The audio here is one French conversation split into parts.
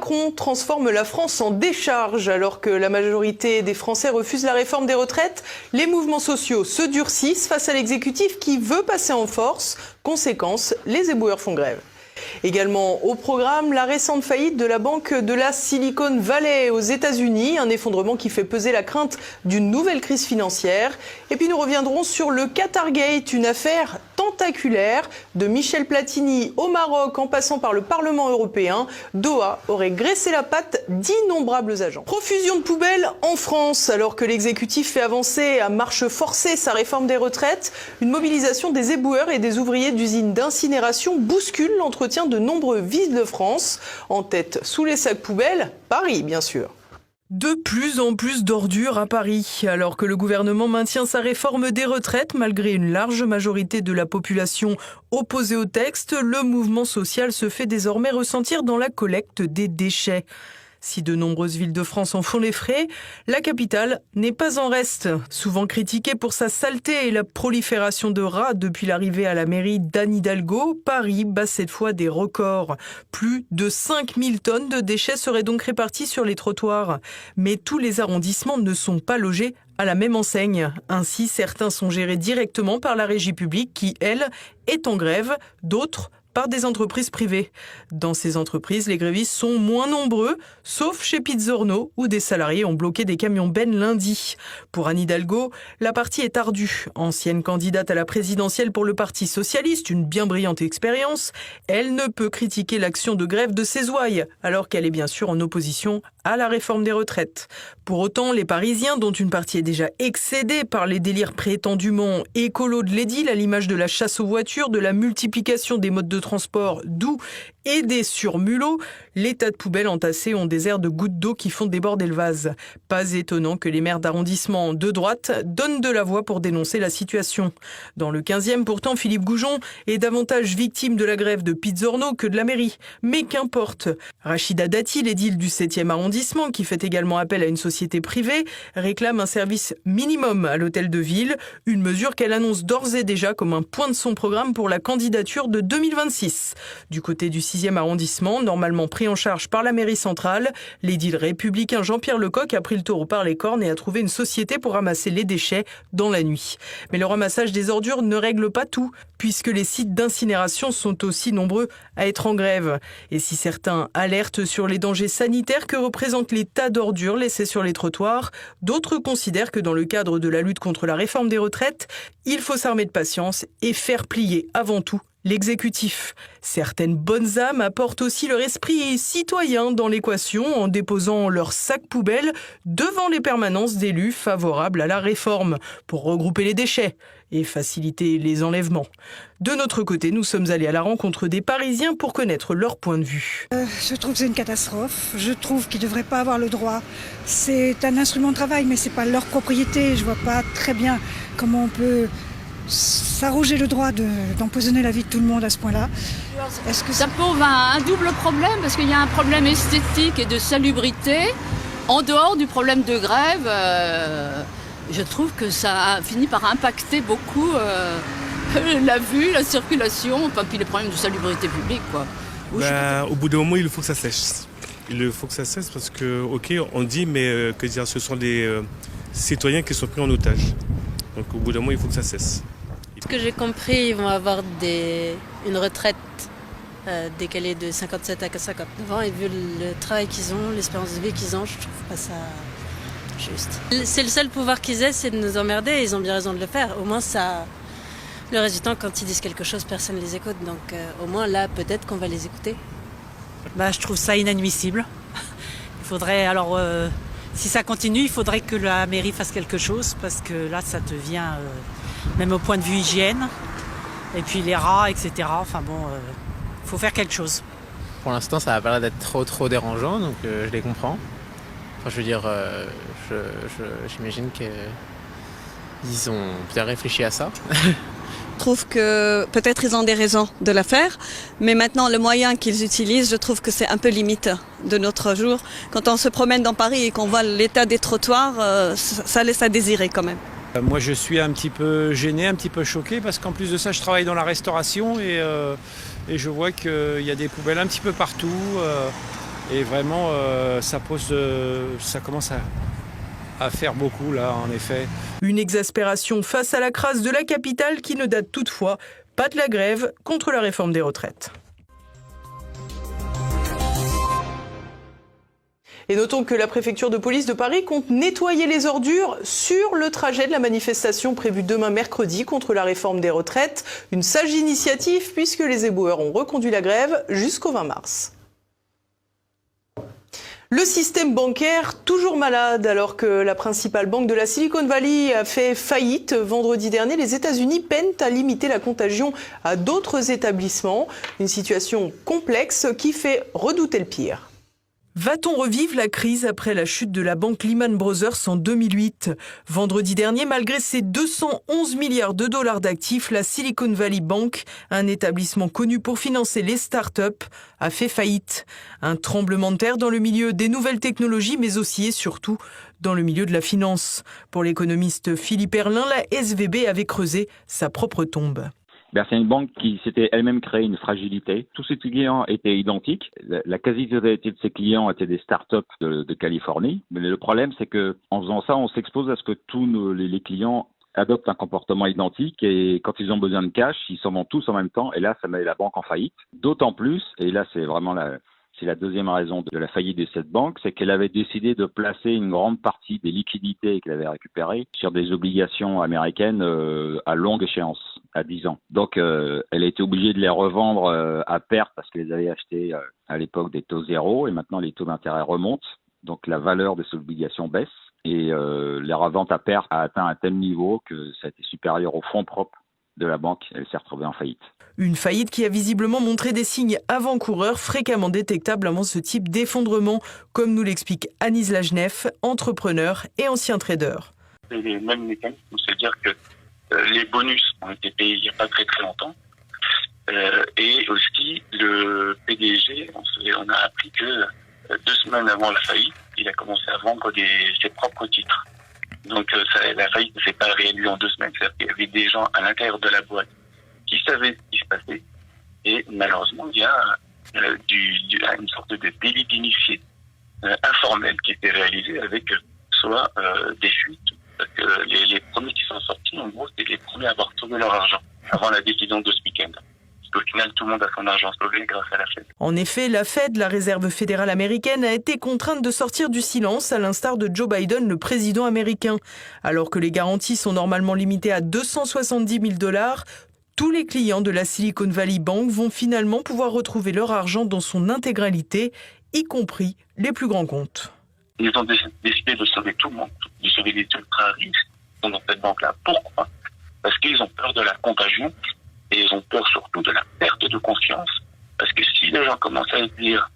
Macron transforme la France en décharge. Alors que la majorité des Français refusent la réforme des retraites, les mouvements sociaux se durcissent face à l'exécutif qui veut passer en force. Conséquence, les éboueurs font grève. Également au programme, la récente faillite de la banque de la Silicon Valley aux États-Unis, un effondrement qui fait peser la crainte d'une nouvelle crise financière. Et puis nous reviendrons sur le Qatargate, une affaire tentaculaire. De Michel Platini au Maroc en passant par le Parlement européen, Doha aurait graissé la patte d'innombrables agents. Profusion de poubelles en France, alors que l'exécutif fait avancer à marche forcée sa réforme des retraites, une mobilisation des éboueurs et des ouvriers d'usines d'incinération bouscule l'entretien de nombreux villes de France. En tête, sous les sacs poubelles, Paris bien sûr. De plus en plus d'ordures à Paris, alors que le gouvernement maintient sa réforme des retraites malgré une large majorité de la population opposée au texte, le mouvement social se fait désormais ressentir dans la collecte des déchets. Si de nombreuses villes de France en font les frais, la capitale n'est pas en reste. Souvent critiquée pour sa saleté et la prolifération de rats depuis l'arrivée à la mairie d'Anne Hidalgo, Paris bat cette fois des records. Plus de 5000 tonnes de déchets seraient donc répartis sur les trottoirs. Mais tous les arrondissements ne sont pas logés à la même enseigne. Ainsi, certains sont gérés directement par la régie publique qui, elle, est en grève, d'autres par des entreprises privées. Dans ces entreprises, les grévistes sont moins nombreux, sauf chez Pizzorno, où des salariés ont bloqué des camions bennes lundi. Pour Anne Hidalgo, la partie est ardue. Ancienne candidate à la présidentielle pour le Parti socialiste, une bien brillante expérience, elle ne peut critiquer l'action de grève de ses ouailles, alors qu'elle est bien sûr en opposition à la réforme des retraites. Pour autant, les Parisiens, dont une partie est déjà excédée par les délires prétendument écolos de l'édile, à l'image de la chasse aux voitures, de la multiplication des modes de transport doux et des surmulots, les tas de poubelles entassées ont des airs de gouttes d'eau qui font déborder le vase. Pas étonnant que les maires d'arrondissement de droite donnent de la voix pour dénoncer la situation. Dans le 15e, pourtant, Philippe Goujon est davantage victime de la grève de Pizzorno que de la mairie. Mais qu'importe. Rachida Dati, l'édile du 7e arrondissement, qui fait également appel à une société privée, réclame un service minimum à l'hôtel de ville, une mesure qu'elle annonce d'ores et déjà comme un point de son programme pour la candidature de 2026. Du côté du 6e arrondissement, normalement pris en charge par la mairie centrale, l'édile républicain Jean-Pierre Lecoq a pris le taureau par les cornes et a trouvé une société pour ramasser les déchets dans la nuit. Mais le ramassage des ordures ne règle pas tout, puisque les sites d'incinération sont aussi nombreux à être en grève. Et si certains alertent sur les dangers sanitaires que représentent les tas d'ordures laissés sur les trottoirs, d'autres considèrent que dans le cadre de la lutte contre la réforme des retraites, il faut s'armer de patience et faire plier avant tout l'exécutif. Certaines bonnes âmes apportent aussi leur esprit citoyen dans l'équation en déposant leurs sacs poubelles devant les permanences d'élus favorables à la réforme pour regrouper les déchets et faciliter les enlèvements. De notre côté, nous sommes allés à la rencontre des Parisiens pour connaître leur point de vue. Je trouve que c'est une catastrophe. Je trouve qu'ils ne devraient pas avoir le droit. C'est un instrument de travail, mais ce n'est pas leur propriété. Je ne vois pas très bien comment on peut s'arroger le droit d'empoisonner la vie de tout le monde à ce point-là. Est-ce que ça pose un double problème, parce qu'il y a un problème esthétique et de salubrité, en dehors du problème de grève. Je trouve que ça a fini par impacter beaucoup la vue, la circulation, puis les problèmes de salubrité publique, quoi. Au bout d'un moment, il faut que ça cesse. Il faut que ça cesse parce que, ok, on dit, mais que dire, ce sont des citoyens qui sont pris en otage. Donc au bout d'un moment, il faut que ça cesse. Ce que j'ai compris, ils vont avoir une retraite décalée de 57 à 59 ans. Et vu le travail qu'ils ont, l'espérance de vie qu'ils ont, je trouve pas ça juste. C'est le seul pouvoir qu'ils aient, c'est de nous emmerder. Et ils ont bien raison de le faire. Au moins, ça, le reste du temps, quand ils disent quelque chose, personne ne les écoute. Donc au moins là, peut-être qu'on va les écouter. Je trouve ça inadmissible. Il faudrait alors... Si ça continue, il faudrait que la mairie fasse quelque chose parce que là, ça devient, même au point de vue hygiène, et puis les rats, etc. Enfin bon, faut faire quelque chose. Pour l'instant, ça n'a pas l'air d'être trop dérangeant, donc je les comprends. Enfin, je veux dire, j'imagine qu'ils ont bien réfléchi à ça. Je trouve que peut-être ils ont des raisons de le faire, mais maintenant le moyen qu'ils utilisent, je trouve que c'est un peu limite de notre jour. Quand on se promène dans Paris et qu'on voit l'état des trottoirs, ça laisse à désirer quand même. Moi je suis un petit peu gêné, un petit peu choqué parce qu'en plus de ça je travaille dans la restauration et je vois qu'il y a des poubelles un petit peu partout. Et vraiment, ça commence à faire beaucoup là, en effet. Une exaspération face à la crasse de la capitale qui ne date toutefois pas de la grève contre la réforme des retraites. Et notons que la préfecture de police de Paris compte nettoyer les ordures sur le trajet de la manifestation prévue demain mercredi contre la réforme des retraites. Une sage initiative puisque les éboueurs ont reconduit la grève jusqu'au 20 mars. Le système bancaire toujours malade alors que la principale banque de la Silicon Valley a fait faillite vendredi dernier. Les États-Unis peinent à limiter la contagion à d'autres établissements. Une situation complexe qui fait redouter le pire. Va-t-on revivre la crise après la chute de la banque Lehman Brothers en 2008 ? Vendredi dernier, malgré ses 211 milliards de dollars d'actifs, la Silicon Valley Bank, un établissement connu pour financer les startups, a fait faillite. Un tremblement de terre dans le milieu des nouvelles technologies, mais aussi et surtout dans le milieu de la finance. Pour l'économiste Philippe Erlin, la SVB avait creusé sa propre tombe. C'est une banque qui s'était elle-même créée une fragilité. Tous ses clients étaient identiques. La quasi-totalité de ses clients étaient des startups de Californie. Mais le problème, c'est que en faisant ça, on s'expose à ce que tous les clients adoptent un comportement identique et quand ils ont besoin de cash, ils s'en vont tous en même temps et là, ça met la banque en faillite. D'autant plus, et là, c'est vraiment la deuxième raison de la faillite de cette banque, c'est qu'elle avait décidé de placer une grande partie des liquidités qu'elle avait récupérées sur des obligations américaines à longue échéance, à 10 ans. Donc, elle a été obligée de les revendre à perte parce qu'elle les avait achetées à l'époque des taux zéro et maintenant les taux d'intérêt remontent. Donc, la valeur de ces obligations baisse et la revente à perte a atteint un tel niveau que ça a été supérieur aux fonds propres de la banque. Elle s'est retrouvée en faillite. Une faillite qui a visiblement montré des signes avant-coureurs fréquemment détectables avant ce type d'effondrement, comme nous l'explique Anis Lajnef, entrepreneur et ancien trader. C'est les mêmes mécanismes, c'est-à-dire que les bonus ont été payés il n'y a pas très longtemps. Et aussi, le PDG, on a appris que 2 semaines avant la faillite, il a commencé à vendre ses propres titres. Donc la faillite ne s'est pas réalisée en 2 semaines. C'est-à-dire qu'il y avait des gens à l'intérieur de la boîte qui savaient ce qui se passait. Et malheureusement, il y a une sorte de délit d'initié informel qui était réalisé avec soit des fuites. Parce que les premiers qui sont sortis, en gros, c'est les premiers à avoir sauvé leur argent avant la décision de ce week-end. Au final, tout le monde a son argent sauvé grâce à la Fed. En effet, la Fed, la réserve fédérale américaine, a été contrainte de sortir du silence, à l'instar de Joe Biden, le président américain. Alors que les garanties sont normalement limitées à 270 000 $, tous les clients de la Silicon Valley Bank vont finalement pouvoir retrouver leur argent dans son intégralité, y compris les plus grands comptes. Ils ont décidé de sauver tout le monde, de sauver les ultra riches dans cette banque-là. Pourquoi ? Parce qu'ils ont peur de la contagion et ils ont peur surtout de la perte de confiance. Parce que si les gens commencent à se dire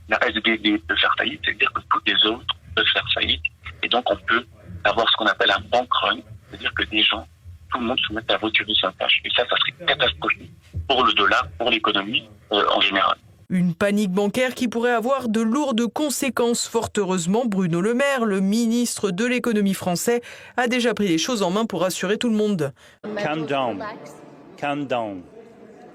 la SVB peut faire faillite, c'est-à-dire que tous les autres peuvent faire faillite et donc on peut avoir ce qu'on appelle un bank run, c'est-à-dire que des gens, tout le monde se met à voturer sur cash. Et ça serait catastrophique pour le dollar, pour l'économie en général. Une panique bancaire qui pourrait avoir de lourdes conséquences. Fort heureusement, Bruno Le Maire, le ministre de l'économie français, a déjà pris les choses en main pour rassurer tout le monde. Calm down,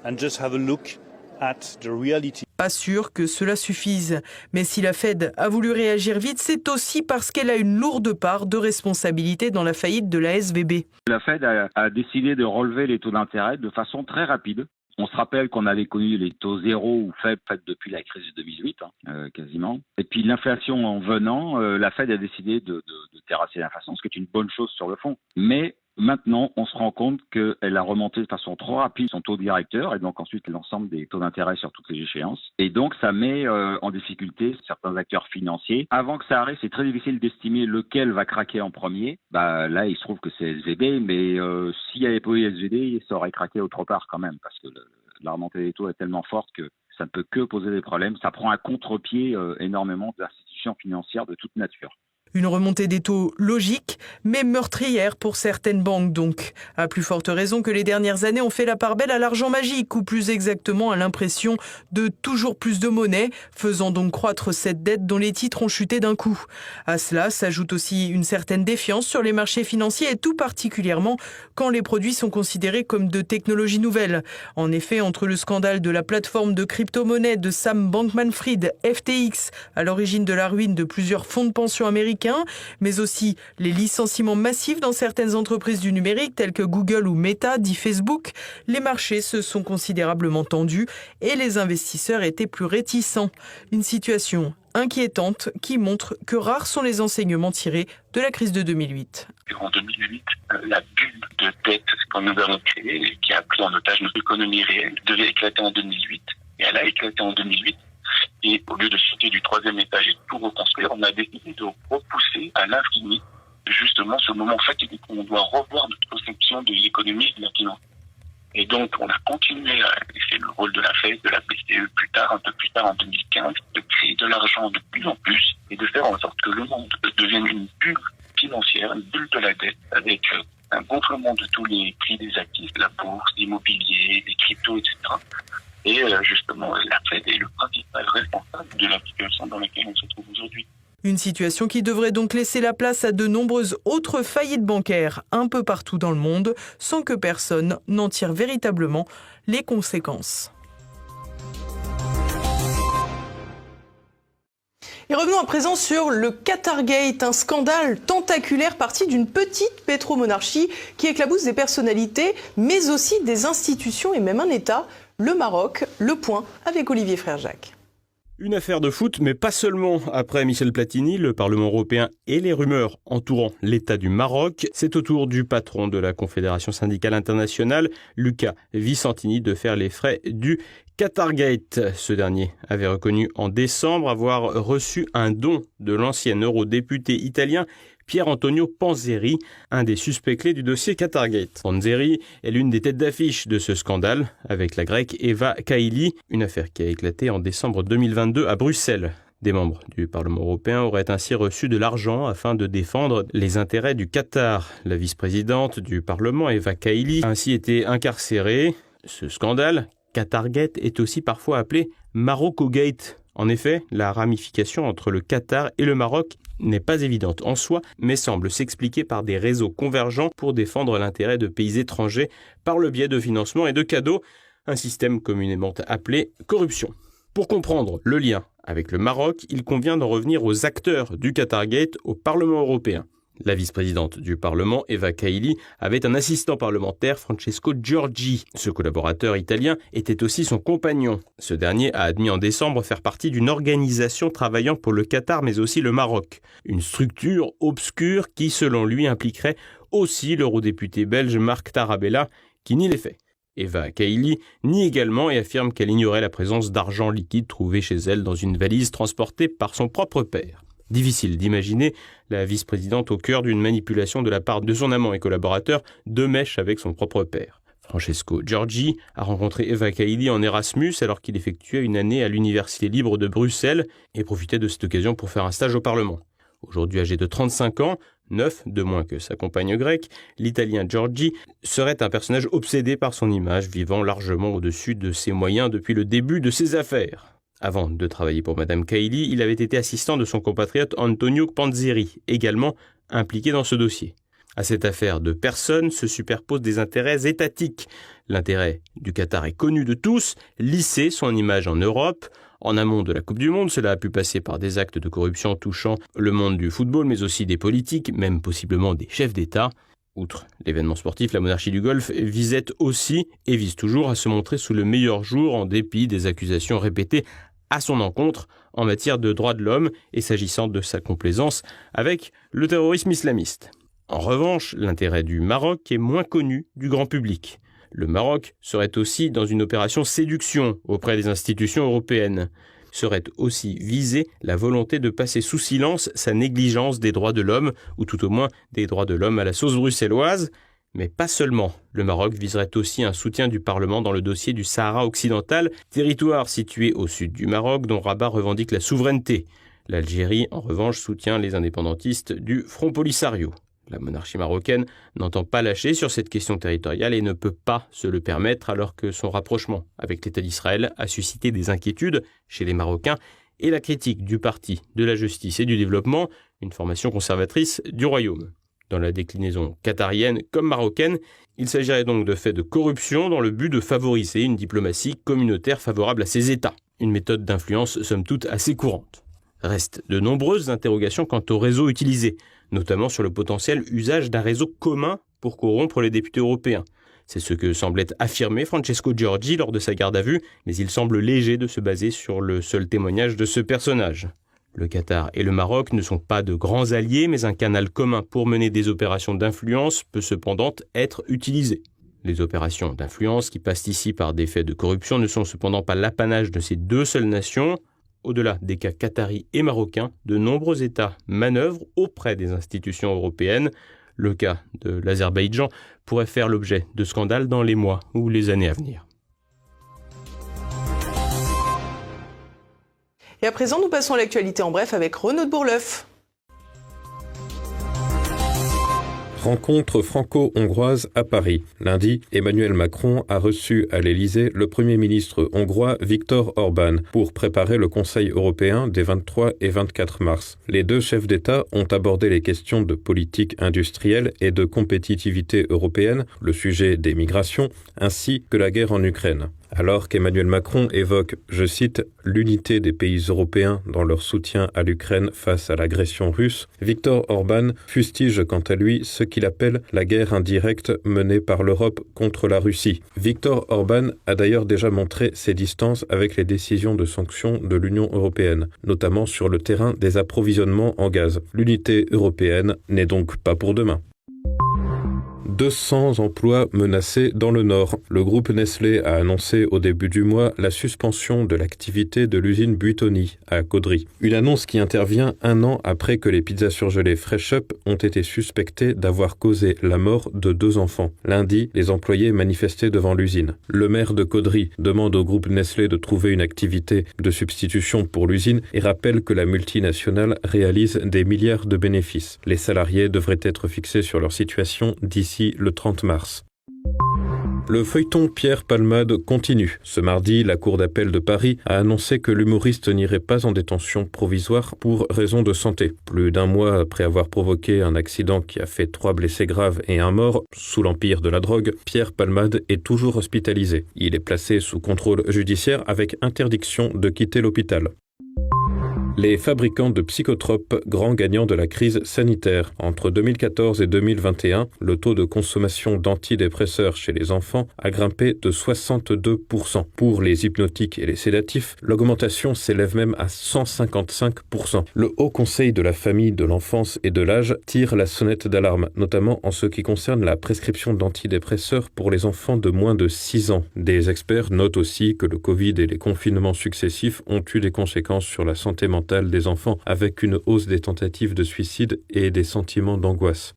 and just have a look at the reality. Pas sûr que cela suffise. Mais si la Fed a voulu réagir vite, c'est aussi parce qu'elle a une lourde part de responsabilité dans la faillite de la SVB. La Fed a décidé de relever les taux d'intérêt de façon très rapide. On se rappelle qu'on avait connu les taux zéro ou faibles depuis la crise de 2008, quasiment. Et puis l'inflation en venant, la Fed a décidé de terrasser l'inflation, ce qui est une bonne chose sur le fond. Mais maintenant, on se rend compte qu'elle a remonté de façon trop rapide son taux directeur et donc ensuite l'ensemble des taux d'intérêt sur toutes les échéances. Et donc, ça met en difficulté certains acteurs financiers. Avant que ça arrive, c'est très difficile d'estimer lequel va craquer en premier. Là, il se trouve que c'est SVB, mais s'il n'y avait pas eu SVB, ça aurait craqué autre part quand même parce que la remontée des taux est tellement forte que ça ne peut que poser des problèmes. Ça prend un contre-pied énormément d'institutions financières de toute nature. Une remontée des taux logique, mais meurtrière pour certaines banques donc. À plus forte raison que les dernières années ont fait la part belle à l'argent magique, ou plus exactement à l'impression de toujours plus de monnaie, faisant donc croître cette dette dont les titres ont chuté d'un coup. À cela s'ajoute aussi une certaine défiance sur les marchés financiers, et tout particulièrement quand les produits sont considérés comme de technologies nouvelles. En effet, entre le scandale de la plateforme de crypto-monnaie de Sam Bankman-Fried, FTX, à l'origine de la ruine de plusieurs fonds de pension américains, mais aussi les licenciements massifs dans certaines entreprises du numérique telles que Google ou Meta, dit Facebook, les marchés se sont considérablement tendus et les investisseurs étaient plus réticents. Une situation inquiétante qui montre que rares sont les enseignements tirés de la crise de 2008. En 2008, la bulle de dette que nous avons créée et qui a pris en otage notre économie réelle devait éclater en 2008. Et elle a éclaté en 2008. Et au lieu de sauter du 3e étage et de tout reconstruire, on a décidé de repousser à l'infini justement ce moment fatidique où on doit revoir notre conception de l'économie et de la finance. Et donc, on a continué à laisser le rôle de la Fed, de la BCE plus tard, un peu plus tard en 2015, de créer de l'argent de plus en plus et de faire en sorte que le monde devienne une bulle financière, une bulle de la dette, avec un gonflement de tous les prix des actifs, la bourse, l'immobilier, les cryptos, etc. Et justement, la Fed est le principal responsable de la situation dans laquelle on se trouve aujourd'hui. Une situation qui devrait donc laisser la place à de nombreuses autres faillites bancaires un peu partout dans le monde, sans que personne n'en tire véritablement les conséquences. Et revenons à présent sur le Qatargate, un scandale tentaculaire parti d'une petite pétromonarchie qui éclabousse des personnalités, mais aussi des institutions et même un État, le Maroc. Le point avec Olivier Frère-Jacques. Une affaire de foot, mais pas seulement. Après Michel Platini, le Parlement européen et les rumeurs entourant l'État du Maroc, c'est au tour du patron de la Confédération syndicale internationale, Luca Vicentini, de faire les frais du Qatargate. Ce dernier avait reconnu en décembre avoir reçu un don de l'ancien eurodéputé italien Pier Antonio Panzeri, un des suspects clés du dossier Qatargate. Panzeri est l'une des têtes d'affiche de ce scandale, avec la grecque Eva Kaili, une affaire qui a éclaté en décembre 2022 à Bruxelles. Des membres du Parlement européen auraient ainsi reçu de l'argent afin de défendre les intérêts du Qatar. La vice-présidente du Parlement, Eva Kaili, a ainsi été incarcérée. Ce scandale, Qatargate, est aussi parfois appelé Maroccogate. En effet, la ramification entre le Qatar et le Maroc n'est pas évidente en soi, mais semble s'expliquer par des réseaux convergents pour défendre l'intérêt de pays étrangers par le biais de financements et de cadeaux, un système communément appelé corruption. Pour comprendre le lien avec le Maroc, il convient d'en revenir aux acteurs du Qatargate au Parlement européen. La vice-présidente du Parlement, Eva Kaili, avait un assistant parlementaire, Francesco Giorgi. Ce collaborateur italien était aussi son compagnon. Ce dernier a admis en décembre faire partie d'une organisation travaillant pour le Qatar mais aussi le Maroc. Une structure obscure qui, selon lui, impliquerait aussi l'eurodéputé belge Marc Tarabella, qui nie les faits. Eva Kaili nie également et affirme qu'elle ignorait la présence d'argent liquide trouvé chez elle dans une valise transportée par son propre père. Difficile d'imaginer la vice-présidente au cœur d'une manipulation de la part de son amant et collaborateur de mèche avec son propre père. Francesco Giorgi a rencontré Eva Kaili en Erasmus alors qu'il effectuait une année à l'Université libre de Bruxelles et profitait de cette occasion pour faire un stage au Parlement. Aujourd'hui âgé de 35 ans, 9 de moins que sa compagne grecque, l'Italien Giorgi serait un personnage obsédé par son image, vivant largement au-dessus de ses moyens depuis le début de ses affaires. Avant de travailler pour Madame Kaili, il avait été assistant de son compatriote Antonio Panzeri, également impliqué dans ce dossier. À cette affaire de personnes se superposent des intérêts étatiques. L'intérêt du Qatar est connu de tous, lisser son image en Europe. En amont de la Coupe du Monde, cela a pu passer par des actes de corruption touchant le monde du football, mais aussi des politiques, même possiblement des chefs d'État. Outre l'événement sportif, la monarchie du Golfe visait aussi et vise toujours à se montrer sous le meilleur jour en dépit des accusations répétées à son encontre en matière de droits de l'homme et s'agissant de sa complaisance avec le terrorisme islamiste. En revanche, l'intérêt du Maroc est moins connu du grand public. Le Maroc serait aussi dans une opération séduction auprès des institutions européennes. Serait aussi visée la volonté de passer sous silence sa négligence des droits de l'homme, ou tout au moins des droits de l'homme à la sauce bruxelloise. Mais pas seulement. Le Maroc viserait aussi un soutien du Parlement dans le dossier du Sahara occidental, territoire situé au sud du Maroc dont Rabat revendique la souveraineté. L'Algérie, en revanche, soutient les indépendantistes du Front Polisario. La monarchie marocaine n'entend pas lâcher sur cette question territoriale et ne peut pas se le permettre alors que son rapprochement avec l'État d'Israël a suscité des inquiétudes chez les Marocains et la critique du Parti de la Justice et du Développement, une formation conservatrice du royaume. Dans la déclinaison qatarienne comme marocaine, il s'agirait donc de faits de corruption dans le but de favoriser une diplomatie communautaire favorable à ces États. Une méthode d'influence somme toute assez courante. Restent de nombreuses interrogations quant au réseau utilisé, notamment sur le potentiel usage d'un réseau commun pour corrompre les députés européens. C'est ce que semblait affirmer Francesco Giorgi lors de sa garde à vue, mais il semble léger de se baser sur le seul témoignage de ce personnage. Le Qatar et le Maroc ne sont pas de grands alliés, mais un canal commun pour mener des opérations d'influence peut cependant être utilisé. Les opérations d'influence qui passent ici par des faits de corruption ne sont cependant pas l'apanage de ces deux seules nations. Au-delà des cas qataris et marocains, de nombreux États manœuvrent auprès des institutions européennes. Le cas de l'Azerbaïdjan pourrait faire l'objet de scandales dans les mois ou les années à venir. Et à présent, nous passons à l'actualité en bref avec Renaud de Bourleuf. Rencontre franco-hongroise à Paris. Lundi, Emmanuel Macron a reçu à l'Élysée le Premier ministre hongrois Viktor Orban pour préparer le Conseil européen des 23 et 24 mars. Les deux chefs d'État ont abordé les questions de politique industrielle et de compétitivité européenne, le sujet des migrations, ainsi que la guerre en Ukraine. Alors qu'Emmanuel Macron évoque, je cite, « l'unité des pays européens dans leur soutien à l'Ukraine face à l'agression russe », Viktor Orban fustige quant à lui ce qu'il appelle la guerre indirecte menée par l'Europe contre la Russie. Viktor Orban a d'ailleurs déjà montré ses distances avec les décisions de sanctions de l'Union européenne, notamment sur le terrain des approvisionnements en gaz. L'unité européenne n'est donc pas pour demain. 200 emplois menacés dans le Nord. Le groupe Nestlé a annoncé au début du mois la suspension de l'activité de l'usine Buitoni à Caudry. Une annonce qui intervient un an après que les pizzas surgelées Fresh Up ont été suspectées d'avoir causé la mort de 2 enfants. Lundi, les employés manifestaient devant l'usine. Le maire de Caudry demande au groupe Nestlé de trouver une activité de substitution pour l'usine et rappelle que la multinationale réalise des milliards de bénéfices. Les salariés devraient être fixés sur leur situation d'ici le 30 mars. Le feuilleton Pierre Palmade continue. Ce mardi, la Cour d'appel de Paris a annoncé que l'humoriste n'irait pas en détention provisoire pour raison de santé. Plus d'1 mois après avoir provoqué un accident qui a fait 3 blessés graves et 1 mort, sous l'empire de la drogue, Pierre Palmade est toujours hospitalisé. Il est placé sous contrôle judiciaire avec interdiction de quitter l'hôpital. Les fabricants de psychotropes, grands gagnants de la crise sanitaire. Entre 2014 et 2021, le taux de consommation d'antidépresseurs chez les enfants a grimpé de 62%. Pour les hypnotiques et les sédatifs, l'augmentation s'élève même à 155%. Le Haut Conseil de la famille, de l'enfance et de l'âge tire la sonnette d'alarme, notamment en ce qui concerne la prescription d'antidépresseurs pour les enfants de moins de 6 ans. Des experts notent aussi que le Covid et les confinements successifs ont eu des conséquences sur la santé mentale des enfants, avec une hausse des tentatives de suicide et des sentiments d'angoisse.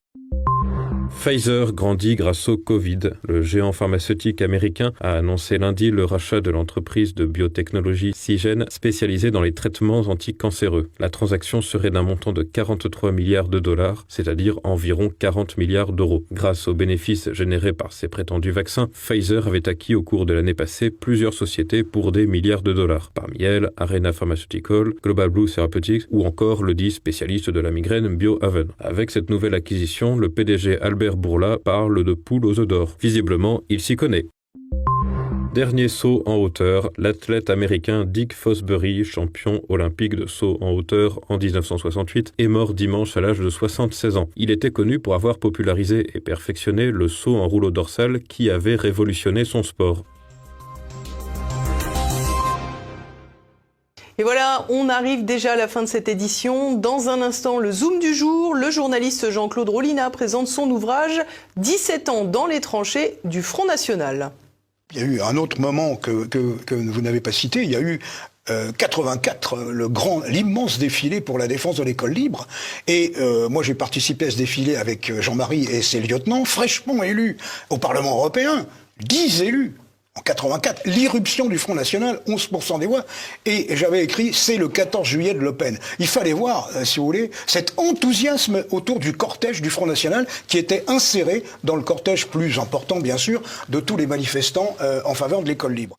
Pfizer grandit grâce au Covid. Le géant pharmaceutique américain a annoncé lundi le rachat de l'entreprise de biotechnologie Seagen spécialisée dans les traitements anticancéreux. La transaction serait d'un montant de 43 milliards de dollars, c'est-à-dire environ 40 milliards d'euros. Grâce aux bénéfices générés par ces prétendus vaccins, Pfizer avait acquis au cours de l'année passée plusieurs sociétés pour des milliards de dollars. Parmi elles, Arena Pharmaceutical, Global Blue Therapeutics ou encore le dit spécialiste de la migraine Biohaven. Avec cette nouvelle acquisition, le PDG Albert Bourla parle de poule aux œufs d'or. Visiblement, il s'y connaît. Dernier saut en hauteur, l'athlète américain Dick Fosbury, champion olympique de saut en hauteur en 1968, est mort dimanche à l'âge de 76 ans. Il était connu pour avoir popularisé et perfectionné le saut en rouleau dorsal qui avait révolutionné son sport. Et voilà, on arrive déjà à la fin de cette édition. Dans un instant, le Zoom du jour, le journaliste Jean-Claude Rollina présente son ouvrage « 17 ans dans les tranchées du Front National ». Il y a eu un autre moment que vous n'avez pas cité, il y a eu 84, l'immense défilé pour la défense de l'école libre. Et moi j'ai participé à ce défilé avec Jean-Marie et ses lieutenants, fraîchement élus au Parlement européen, 10 élus. En 84, l'irruption du Front National, 11% des voix. Et j'avais écrit, c'est le 14 juillet de Le Pen. Il fallait voir, si vous voulez, cet enthousiasme autour du cortège du Front National qui était inséré dans le cortège plus important, bien sûr, de tous les manifestants en faveur de l'école libre.